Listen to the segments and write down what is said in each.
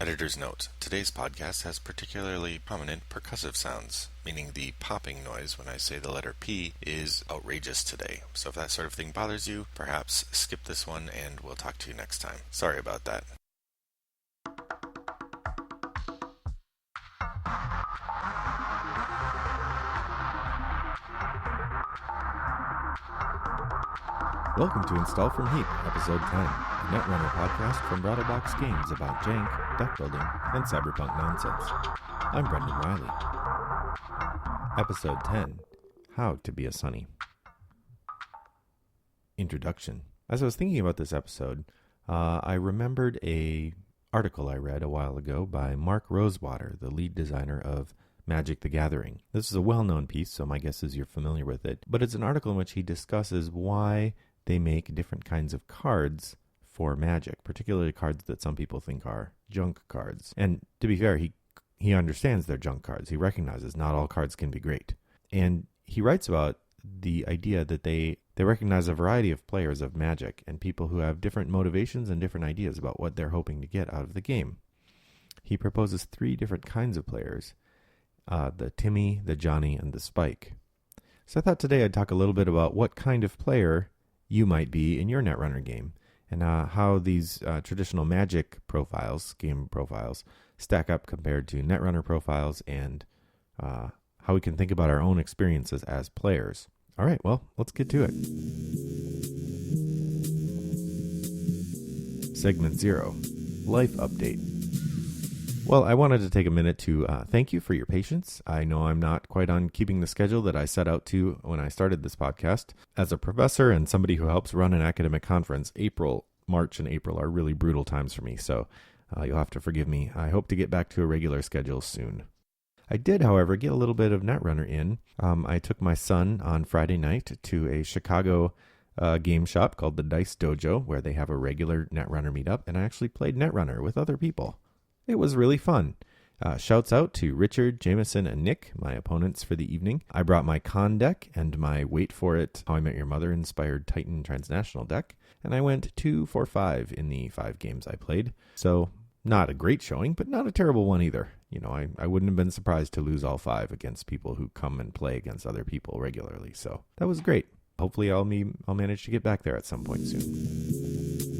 Editor's note: today's podcast has particularly prominent percussive sounds, meaning the popping noise when I say the letter P is outrageous today. So if that sort of thing bothers you, perhaps skip this one and we'll talk to you next time. Sorry about that. Welcome to Install from Heap, Episode 10, a Netrunner podcast from Rattlebox Games about jank, deck building, and cyberpunk nonsense. I'm Brendan Riley. Episode 10, How to Be a Sonny. Introduction. As I was thinking about this episode, I remembered an article I read a while ago by Mark Rosewater, the lead designer of Magic the Gathering. This is a well-known piece, so my guess is you're familiar with it, but it's an article in which he discusses why they make different kinds of cards for Magic, particularly cards that some people think are junk cards. And to be fair, he understands they're junk cards. He recognizes not all cards can be great. And he writes about the idea that they recognize a variety of players of Magic and people who have different motivations and different ideas about what they're hoping to get out of the game. He proposes 3 different kinds of players, the Timmy, the Johnny, and the Spike. So I thought today I'd talk a little bit about what kind of player you might be in your Netrunner game, and how these traditional Magic profiles, game profiles, stack up compared to Netrunner profiles, and how we can think about our own experiences as players. All right, well, let's get to it. Segment 0, Life Update. Well, I wanted to take a minute to thank you for your patience. I know I'm not quite on keeping the schedule that I set out to when I started this podcast. As a professor and somebody who helps run an academic conference, March and April are really brutal times for me, so you'll have to forgive me. I hope to get back to a regular schedule soon. I did, however, get a little bit of Netrunner in. I took my son on Friday night to a Chicago game shop called the Dice Dojo, where they have a regular Netrunner meetup, and I actually played Netrunner with other people. It was really fun. Shouts out to Richard, Jameson, and Nick, my opponents for the evening. I brought my con deck and my Wait For It, How I Met Your Mother inspired Titan Transnational deck, and I went 2 for 5 in the 5 games I played. So, not a great showing, but not a terrible one either. You know, I wouldn't have been surprised to lose all 5 against people who come and play against other people regularly. So, that was great. Hopefully I'll manage to get back there at some point soon.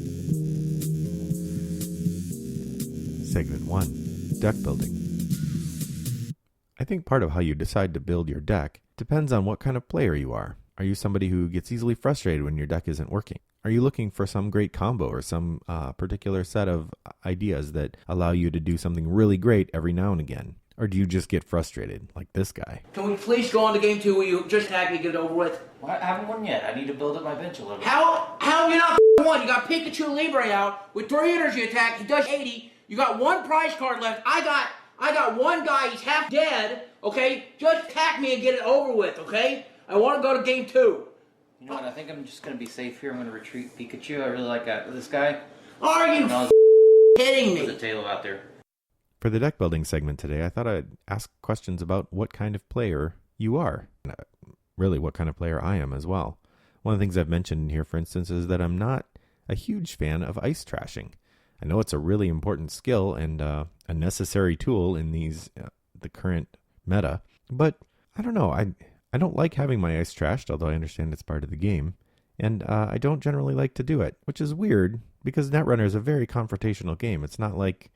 Segment 1, Deck Building. I think part of how you decide to build your deck depends on what kind of player you are. Are you somebody who gets easily frustrated when your deck isn't working? Are you looking for some great combo or some particular set of ideas that allow you to do something really great every now and again? Or do you just get frustrated, like this guy? Can we please go on to game 2 where you just tag me and get it over with? Well, I haven't won yet. I need to build up my bench a little bit. How have you not won? You got Pikachu Libre out with 3 energy attack. He does 80. You got 1 prize card left. I got 1 guy. He's half dead. Okay? Just attack me and get it over with, okay? I want to go to game 2. You know what? I think I'm just going to be safe here. I'm going to retreat Pikachu. I really like this guy. Are you kidding me? There's a Tail out there. For the deck building segment today, I thought I'd ask questions about what kind of player you are. Really, what kind of player I am as well. One of the things I've mentioned in here, for instance, is that I'm not a huge fan of ice trashing. I know it's a really important skill and a necessary tool in the current meta, but I don't know. I don't like having my ice trashed, although I understand it's part of the game, and I don't generally like to do it, which is weird because Netrunner is a very confrontational game. It's not like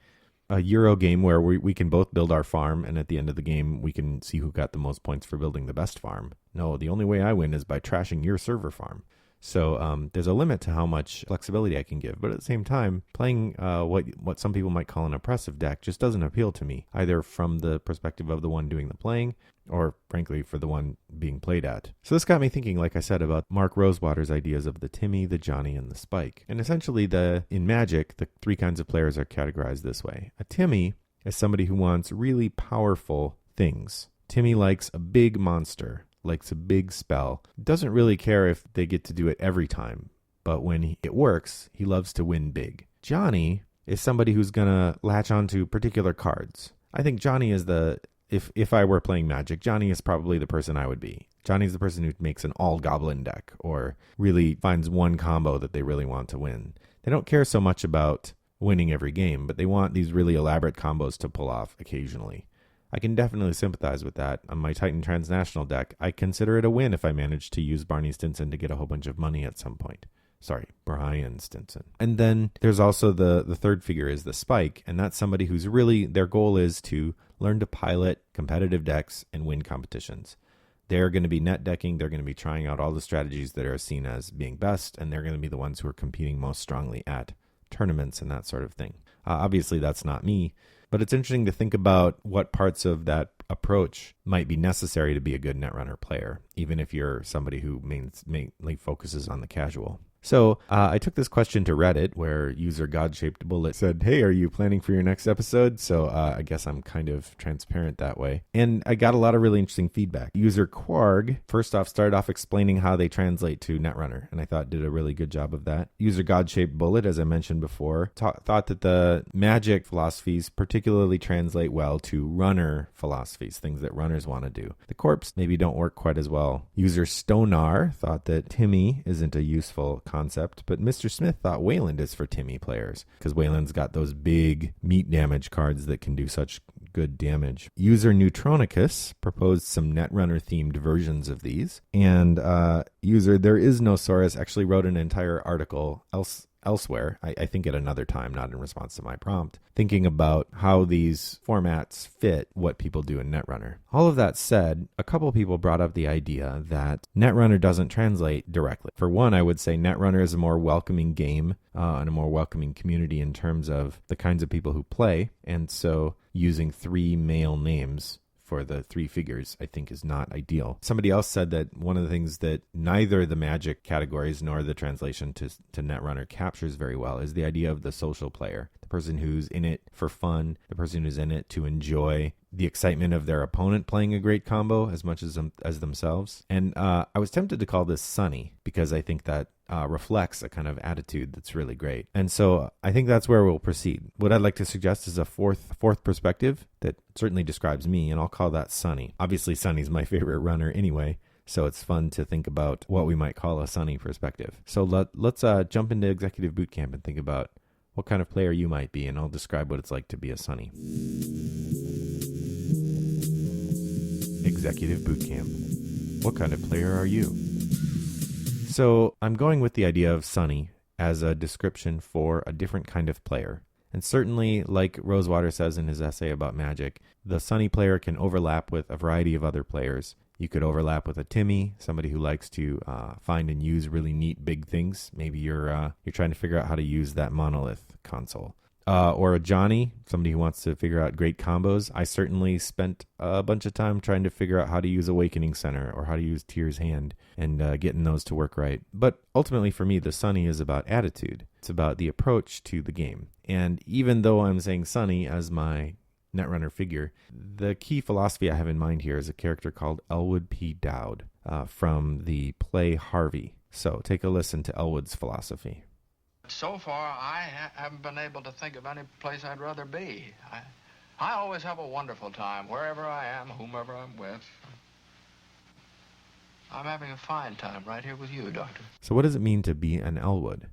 a Euro game where we can both build our farm, and at the end of the game we can see who got the most points for building the best farm. No, the only way I win is by trashing your server farm. So there's a limit to how much flexibility I can give. But at the same time, playing what some people might call an oppressive deck just doesn't appeal to me, either from the perspective of the one doing the playing or, frankly, for the one being played at. So this got me thinking, like I said, about Mark Rosewater's ideas of the Timmy, the Johnny, and the Spike. And essentially, in Magic, the 3 kinds of players are categorized this way. A Timmy is somebody who wants really powerful things. Timmy likes a big monster, likes a big spell, doesn't really care if they get to do it every time, but when it works, he loves to win big. Johnny is somebody who's going to latch onto particular cards. I think Johnny is if I were playing Magic, Johnny is probably the person I would be. Johnny's the person who makes an all-goblin deck or really finds one combo that they really want to win. They don't care so much about winning every game, but they want these really elaborate combos to pull off occasionally. I can definitely sympathize with that. On my Titan Transnational deck, I consider it a win if I manage to use Barney Stinson to get a whole bunch of money at some point. Sorry, Brian Stinson. And then there's also the third figure is the Spike, and that's somebody who's really, their goal is to learn to pilot competitive decks and win competitions. They're going to be net decking, they're going to be trying out all the strategies that are seen as being best, and they're going to be the ones who are competing most strongly at tournaments and that sort of thing. Obviously, that's not me, but it's interesting to think about what parts of that approach might be necessary to be a good Netrunner player, even if you're somebody who mainly focuses on the casual. So I took this question to Reddit, where user God-Shaped Bullet said, hey, are you planning for your next episode? So I guess I'm kind of transparent that way. And I got a lot of really interesting feedback. User Quarg, first off, started off explaining how they translate to Netrunner, and I thought did a really good job of that. User God-Shaped Bullet, as I mentioned before, thought that the magic philosophies particularly translate well to runner philosophies, things that runners want to do. The corpse maybe don't work quite as well. User Stonar thought that Timmy isn't a useful concept, but Mr. Smith thought Wayland is for Timmy players because Wayland's got those big meat damage cards that can do such good damage. User Neutronicus proposed some Netrunner themed versions of these, and user There Is No Saurus actually wrote an entire article elsewhere, I think at another time, not in response to my prompt, thinking about how these formats fit what people do in Netrunner. All of that said, a couple people brought up the idea that Netrunner doesn't translate directly. For one, I would say Netrunner is a more welcoming game and a more welcoming community in terms of the kinds of people who play, and so using 3 male names for the 3 figures, I think is not ideal. Somebody else said that one of the things that neither the magic categories nor the translation to Netrunner captures very well is the idea of the social player, the person who's in it for fun, the person who's in it to enjoy the excitement of their opponent playing a great combo as much as themselves. And I was tempted to call this Sunny because I think that reflects a kind of attitude that's really great. And so I think that's where we'll proceed. What I'd like to suggest is a fourth perspective that certainly describes me, and I'll call that Sunny. Obviously, Sunny's my favorite runner anyway, so it's fun to think about what we might call a Sunny perspective. So let's jump into Executive Bootcamp and think about what kind of player you might be, and I'll describe what it's like to be a Sunny. Executive Bootcamp. What kind of player are you? So I'm going with the idea of Sunny as a description for a different kind of player. And certainly, like Rosewater says in his essay about Magic, the Sunny player can overlap with a variety of other players. You could overlap with a Timmy, somebody who likes to find and use really neat big things. Maybe you're trying to figure out how to use that monolith console. Or a Johnny, somebody who wants to figure out great combos. I certainly spent a bunch of time trying to figure out how to use Awakening Center or how to use Tyr's Hand and getting those to work right. But ultimately for me, the Sunny is about attitude. It's about the approach to the game. And even though I'm saying Sunny as my Netrunner figure, the key philosophy I have in mind here is a character called Elwood P. Dowd from the play Harvey. So take a listen to Elwood's philosophy. So far, I haven't been able to think of any place I'd rather be. I always have a wonderful time, wherever I am, whomever I'm with. I'm having a fine time right here with you, Doctor. So what does it mean to be an Elwood?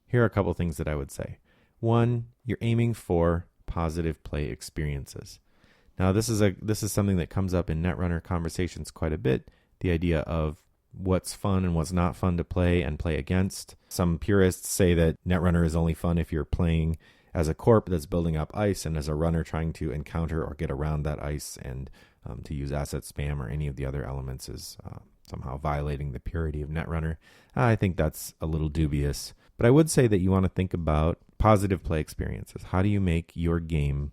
Here are a couple things that I would say. One, you're aiming for positive play experiences. Now, this is something that comes up in Netrunner conversations quite a bit, the idea of what's fun and what's not fun to play and play against. Some purists say that Netrunner is only fun if you're playing as a corp that's building up ice and as a runner trying to encounter or get around that ice, and to use asset spam or any of the other elements is somehow violating the purity of Netrunner. I think that's a little dubious. But I would say that you want to think about positive play experiences. How do you make your game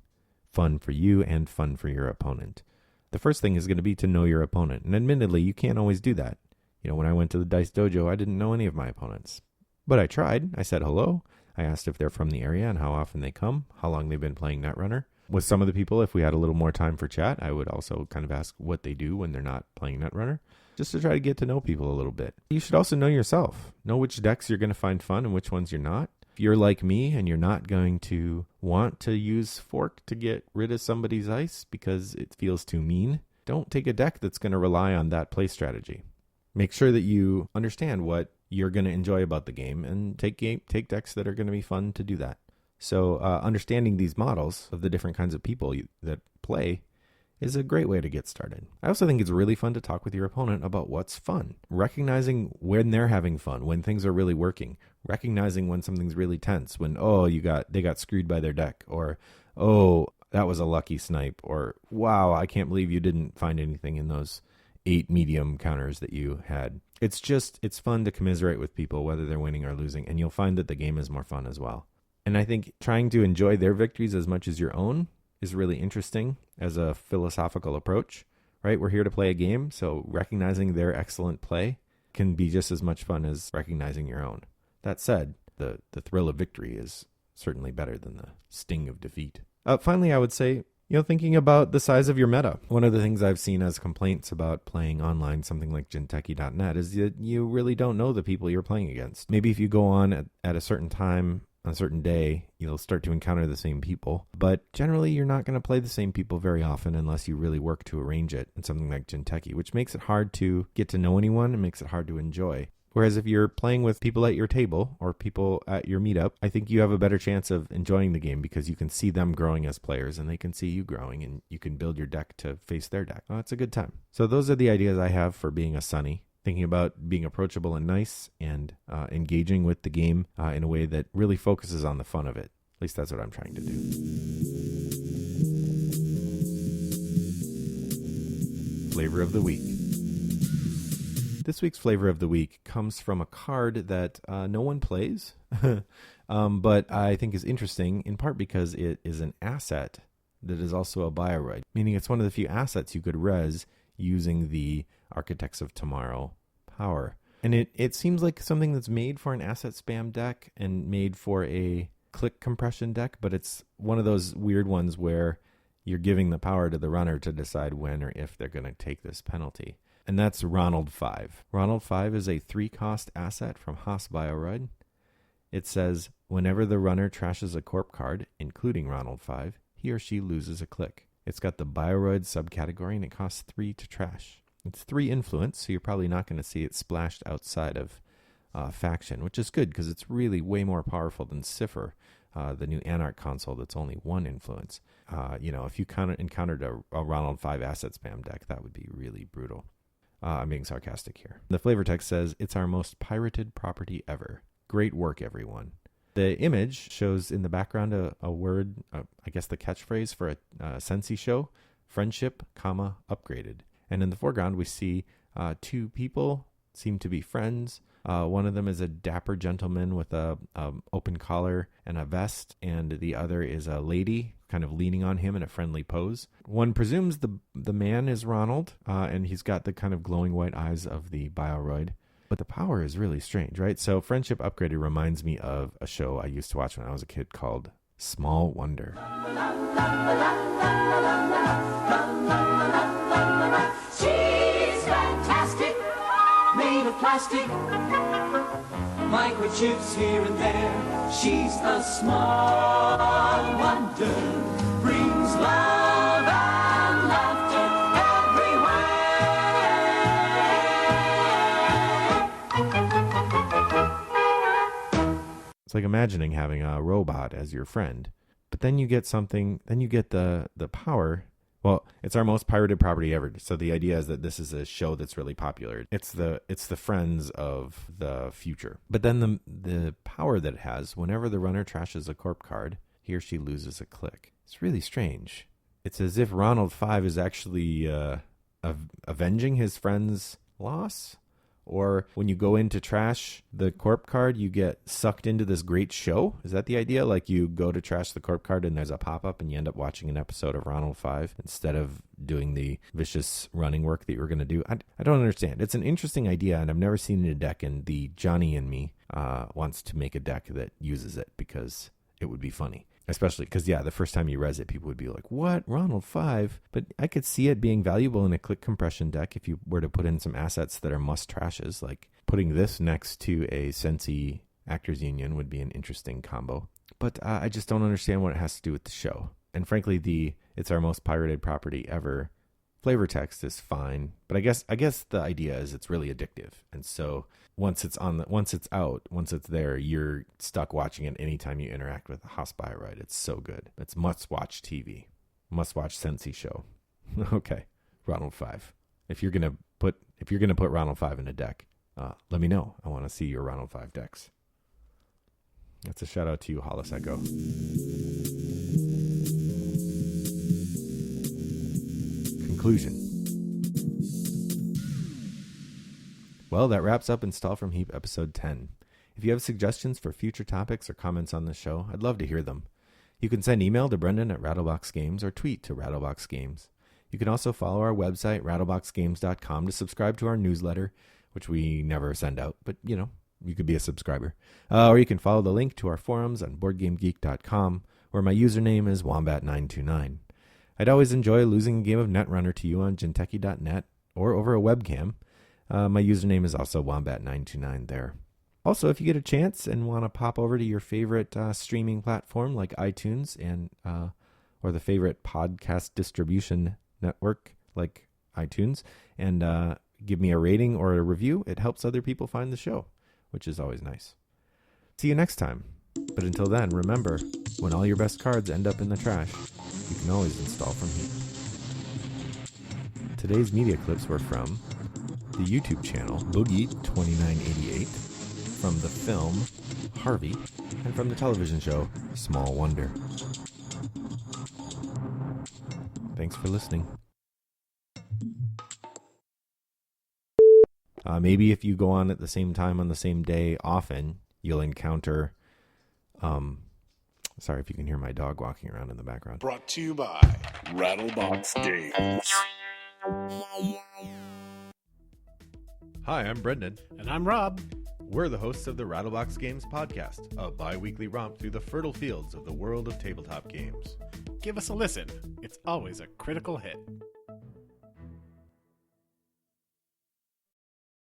fun for you and fun for your opponent? The first thing is going to be to know your opponent. And admittedly, you can't always do that. You know, when I went to the Dice Dojo, I didn't know any of my opponents. But I tried. I said hello. I asked if they're from the area and how often they come, how long they've been playing Netrunner. With some of the people, if we had a little more time for chat, I would also kind of ask what they do when they're not playing Netrunner, just to try to get to know people a little bit. You should also know yourself. Know which decks you're going to find fun and which ones you're not. If you're like me and you're not going to want to use Fork to get rid of somebody's ice because it feels too mean, don't take a deck that's going to rely on that play strategy. Make sure that you understand what you're going to enjoy about the game and take decks that are going to be fun to do that. So understanding these models of the different kinds of people that play is a great way to get started. I also think it's really fun to talk with your opponent about what's fun. Recognizing when they're having fun, when things are really working. Recognizing when something's really tense, when, they got screwed by their deck, or, that was a lucky snipe, or, wow, I can't believe you didn't find anything in those 8 medium counters that you had. It's fun to commiserate with people, whether they're winning or losing, and you'll find that the game is more fun as well. And I think trying to enjoy their victories as much as your own is really interesting as a philosophical approach, right? We're here to play a game, so recognizing their excellent play can be just as much fun as recognizing your own. That said, the thrill of victory is certainly better than the sting of defeat. Finally, I would say, thinking about the size of your meta. One of the things I've seen as complaints about playing online, something like Jinteki.net, is that you really don't know the people you're playing against. Maybe if you go on at a certain time, on a certain day, you'll start to encounter the same people. But generally, you're not going to play the same people very often unless you really work to arrange it in something like Jinteki, which makes it hard to get to know anyone and makes it hard to enjoy. Whereas if you're playing with people at your table or people at your meetup, I think you have a better chance of enjoying the game because you can see them growing as players and they can see you growing and you can build your deck to face their deck. Oh, it's a good time. So those are the ideas I have for being a Sunny. Thinking about being approachable and nice and engaging with the game in a way that really focuses on the fun of it. At least that's what I'm trying to do. Flavor of the week. This week's flavor of the week comes from a card that no one plays, but I think is interesting in part because it is an asset that is also a Bioroid, meaning it's one of the few assets you could res using the Architects of Tomorrow power. And it seems like something that's made for an asset spam deck and made for a click compression deck, but it's one of those weird ones where you're giving the power to the runner to decide when or if they're going to take this penalty. And that's Ronald Five. Ronald Five is a 3-cost asset from Haas Bioroid. It says, whenever the runner trashes a corp card, including Ronald Five, he or she loses a click. It's got the Bioroid subcategory and it costs 3 to trash. It's 3 influence, so you're probably not going to see it splashed outside of faction, which is good because it's really way more powerful than Cipher, the new Anarch console that's only 1 influence. If you encountered a Ronald 5 asset spam deck, that would be really brutal. I'm being sarcastic here. The flavor text says, it's our most pirated property ever. Great work, everyone. The image shows in the background a word, I guess the catchphrase for a Sensi show, friendship, upgraded. And in the foreground, we see 2 people seem to be friends. One of them is a dapper gentleman with a open collar and a vest, and the other is a lady kind of leaning on him in a friendly pose. One presumes the man is Ronald, and he's got the kind of glowing white eyes of the Bioroid. But the power is really strange, right? So Friendship Upgraded reminds me of a show I used to watch when I was a kid called Small Wonder. She's fantastic, made of plastic, microchips here and there. She's a small wonder, brings love and laughter everywhere. It's like imagining having a robot as your friend. But then you get the power. Well, it's our most pirated property ever. So the idea is that this is a show that's really popular. It's the friends of the future. But then the power that it has, whenever the runner trashes a corp card, he or she loses a click. It's really strange. It's as if Ronald Five is actually avenging his friend's loss. Or when you go in to trash the corp card, you get sucked into this great show. Is that the idea? Like you go to trash the corp card and there's a pop-up and you end up watching an episode of Ronald Five instead of doing the vicious running work that you were going to do. I don't understand. It's an interesting idea and I've never seen it in a deck, and the Johnny in me wants to make a deck that uses it because it would be funny. Especially because, the first time you res it, people would be like, what? Ronald Five? But I could see it being valuable in a click compression deck if you were to put in some assets that are must trashes. Like putting this next to a Sensi Actors Union would be an interesting combo. But I just don't understand what it has to do with the show. And frankly, it's our most pirated property ever Flavor text is fine, but I guess the idea is it's really addictive. And so once it's there, you're stuck watching it anytime you interact with a Hospire ride. It's so good. It's must-watch TV. Must-watch Sensi show. Okay, Ronald Five. If you're gonna put Ronald Five in a deck, let me know. I want to see your Ronald Five decks. That's a shout out to you, Hollis Echo. Conclusion. Well, that wraps up Install from Heap episode 10. If you have suggestions for future topics or comments on the show, I'd love to hear them. You can send email to Brendan at Rattlebox Games or tweet to Rattlebox Games. You can also follow our website, rattleboxgames.com, to subscribe to our newsletter, which we never send out, but, you could be a subscriber. Or you can follow the link to our forums on BoardGameGeek.com, where my username is Wombat929. I'd always enjoy losing a game of Netrunner to you on Jinteki.net or over a webcam. My username is also Wombat929 there. Also, if you get a chance and want to pop over to your favorite streaming platform like iTunes and or the favorite podcast distribution network like iTunes and give me a rating or a review, it helps other people find the show, which is always nice. See you next time. But until then, remember, when all your best cards end up in the trash, you can always install from Heap. Today's media clips were from the YouTube channel Boogie2988, from the film Harvey, and from the television show Small Wonder. Thanks for listening. Maybe if you go on at the same time on the same day often, you'll encounter... sorry if you can hear my dog walking around in the background. Brought to you by Rattlebox Games. Hi, I'm Brendan. And I'm Rob. We're the hosts of the Rattlebox Games podcast, a bi-weekly romp through the fertile fields of the world of tabletop games. Give us a listen. It's always a critical hit.